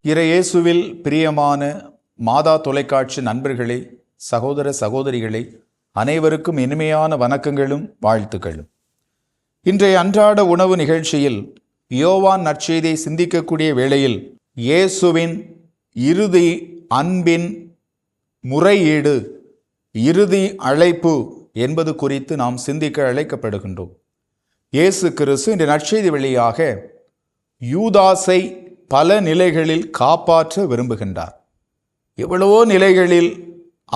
இறையேசுவில் பிரியமான மாதா தொலைக்காட்சி நண்பர்களே, சகோதர சகோதரிகளே, அனைவருக்கும் இனிமையான வணக்கங்களும் வாழ்த்துக்களும். இன்றைய அன்றாட உணவு நிகழ்ச்சியில் யோவான் நற்செய்தியை சிந்திக்கக்கூடிய வேளையில் இயேசுவின் இறுதி அன்பின் முறையீடு, இறுதி அழைப்பு என்பது குறித்து நாம் சிந்திக்க அழைக்கப்படுகின்றோம். இயேசு கிறிஸ்து இந்த நற்செய்தி வழியாக யூதாசை பல நிலைகளில் காப்பாற்ற விரும்புகின்றார். எவ்வளவோ நிலைகளில்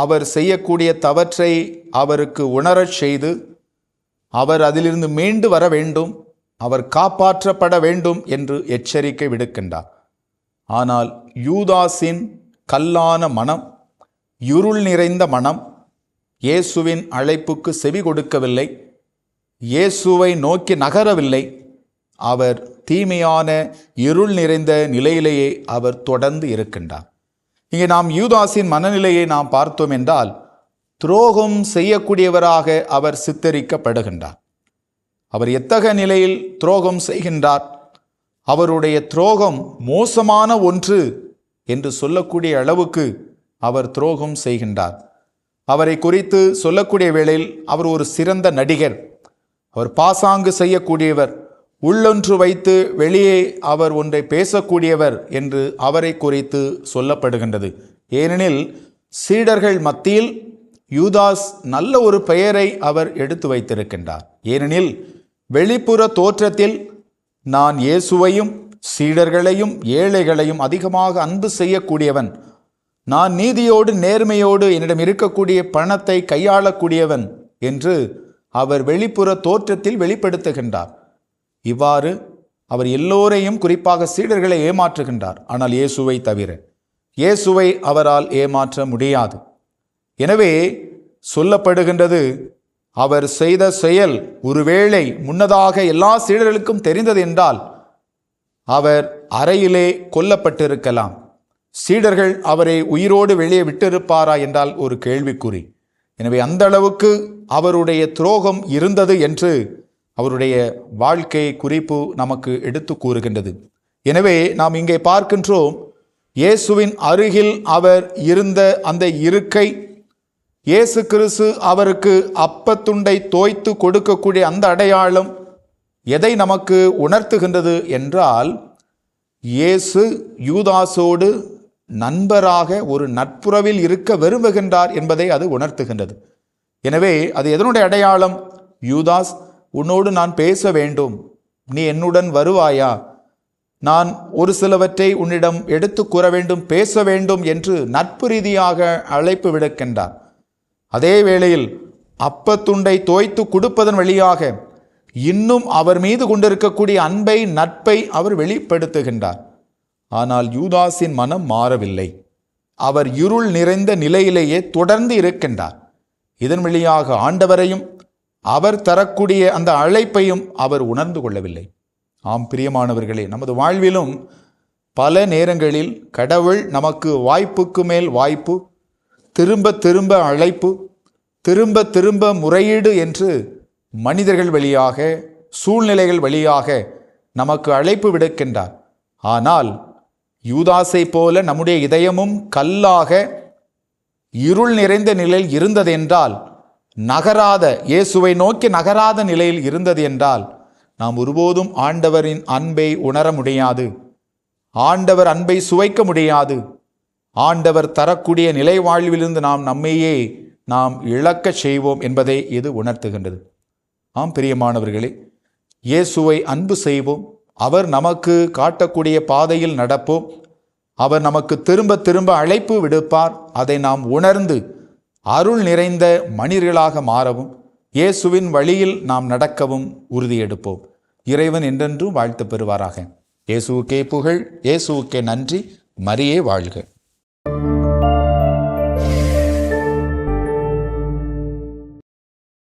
அவர் செய்யக்கூடிய தவற்றை அவருக்கு உணரச் செய்து அவர் அதிலிருந்து மீண்டு வர வேண்டும், அவர் காப்பாற்றப்பட வேண்டும் என்று எச்சரிக்கை விடுக்கின்றார். ஆனால் யூதாஸின் கல்லான மனம், இருள் நிறைந்த மனம் இயேசுவின் அழைப்புக்கு செவி கொடுக்கவில்லை, இயேசுவை நோக்கி நகரவில்லை. அவர் தீமையான இருள் நிறைந்த நிலையிலேயே அவர் தொடர்ந்து இருக்கின்றார். இங்கே நாம் யூதாஸின் மனநிலையை நாம் பார்த்தோம் என்றால், துரோகம் செய்யக்கூடியவராக அவர் சித்தரிக்கப்படுகின்றார். அவர் எத்தகைய நிலையில் துரோகம் செய்கின்றார்? அவருடைய துரோகம் மோசமான ஒன்று என்று சொல்லக்கூடிய அளவுக்கு அவர் துரோகம் செய்கின்றார். அவரை குறித்து சொல்லக்கூடிய வேளையில் அவர் ஒரு சிறந்த நடிகர், அவர் பாசாங்கு செய்யக்கூடியவர், உள்ளொன்று வைத்து வெளியே அவர் ஒன்றை பேசக்கூடியவர் என்று அவரை குறித்து சொல்லப்படுகின்றது. ஏனெனில் சீடர்கள் மத்தியில் யூதாஸ் நல்ல ஒரு பெயரை அவர் எடுத்து வைத்திருக்கின்றார். ஏனெனில் வெளிப்புற தோற்றத்தில் நான் இயேசுவையும் சீடர்களையும் ஏழைகளையும் அதிகமாக அன்பு செய்யக்கூடியவன், நான் நீதியோடு நேர்மையோடு என்னிடம் இருக்கக்கூடிய பணத்தை கையாளக்கூடியவன் என்று அவர் வெளிப்புற தோற்றத்தில் வெளிப்படுத்துகின்றார். இவ்வாறு அவர் எல்லோரையும், குறிப்பாக சீடர்களை ஏமாற்றுகின்றார். ஆனால் இயேசுவை தவிர இயேசுவை அவரால் ஏமாற்ற முடியாது. எனவே சொல்லப்படுகின்றது, அவர் செய்த செயல் ஒருவேளை முன்னதாக எல்லா சீடர்களுக்கும் தெரிந்தது என்றால் அவர் அறையிலே கொல்லப்பட்டிருக்கலாம். சீடர்கள் அவரை உயிரோடு வெளியே விட்டிருப்பாரா என்றால் ஒரு கேள்விக்குறி. எனவே அந்த அளவுக்கு அவருடைய துரோகம் இருந்தது என்று அவருடைய வாழ்க்கை குறிப்பு நமக்கு எடுத்து கூறுகின்றது. எனவே நாம் இங்கே பார்க்கின்றோம், இயேசுவின் அருகில் அவர் இருந்த அந்த இருக்கை, இயேசு கிறிஸ்து அவருக்கு அப்பத்துண்டை தோய்த்து கொடுக்கக்கூடிய அந்த அடையாளம் எதை நமக்கு உணர்த்துகின்றது என்றால், இயேசு யூதாசோடு நண்பராக ஒரு நட்புறவில் இருக்க விரும்புகின்றார் என்பதை அது உணர்த்துகின்றது. எனவே அது எதனுடைய அடையாளம்? யூதாஸ், உன்னோடு நான் பேச வேண்டும், நீ என்னுடன் வருவாயா, நான் ஒரு சிலவற்றை உன்னிடம் எடுத்து கூற வேண்டும், பேச வேண்டும் என்று நட்பு ரீதியாக அழைப்பு விடுக்கின்றார். அதே வேளையில் அப்பத்துண்டை தோய்த்து கொடுப்பதன் வழியாக இன்னும் அவர் மீது கொண்டிருக்கக்கூடிய அன்பை, நட்பை அவர் வெளிப்படுத்துகின்றார். ஆனால் யூதாஸின் மனம் மாறவில்லை. அவர் இருள் நிறைந்த நிலையிலேயே தொடர்ந்து இருக்கின்றார். இதன் வழியாக ஆண்டவரையும் அவர் தரக்கூடிய அந்த அழைப்பையும் அவர் உணர்ந்து கொள்ளவில்லை. ஆம் பிரியமானவர்களே, நமது வாழ்விலும் பல நேரங்களில் கடவுள் நமக்கு வாய்ப்புக்கு மேல் வாய்ப்பு, திரும்ப திரும்ப அழைப்பு, திரும்ப திரும்ப முறையீடு என்று மனிதர்கள் வழியாக, சூழ்நிலைகள் வழியாக நமக்கு அழைப்பு விடுக்கின்றார். ஆனால் யூதாசை போல நம்முடைய இதயமும் கல்லாக இருள் நிறைந்த நிலையில் இருந்ததென்றால், நகராத, இயேசுவை நோக்கி நகராத நிலையில் இருந்தது என்றால், நாம் ஒருபோதும் ஆண்டவரின் அன்பை உணர முடியாது, ஆண்டவர் அன்பை சுவைக்க முடியாது. ஆண்டவர் தரக்கூடிய நிலை வாழ்விலிருந்து நம்மையே நாம் இழக்க செய்வோம் என்பதை இது உணர்த்துகின்றது. ஆம் பிரியமானவர்களே, இயேசுவை அன்பு செய்வோம், அவர் நமக்கு காட்டக்கூடிய பாதையில் நடப்போம், அவர் நமக்கு திரும்ப திரும்ப அழைப்பு விடுப்பார். அதை நாம் உணர்ந்து அருள் நிறைந்த மனிதர்களாக மாறவும், இயேசுவின் வழியில் நாம் நடக்கவும் உறுதியெடுப்போம். இறைவன் என்றென்றும் வாழ்த்து பெறுவாராக. இயேசுவுக்கே புகழ், இயேசுவுக்கே நன்றி. மரியே வாழ்க.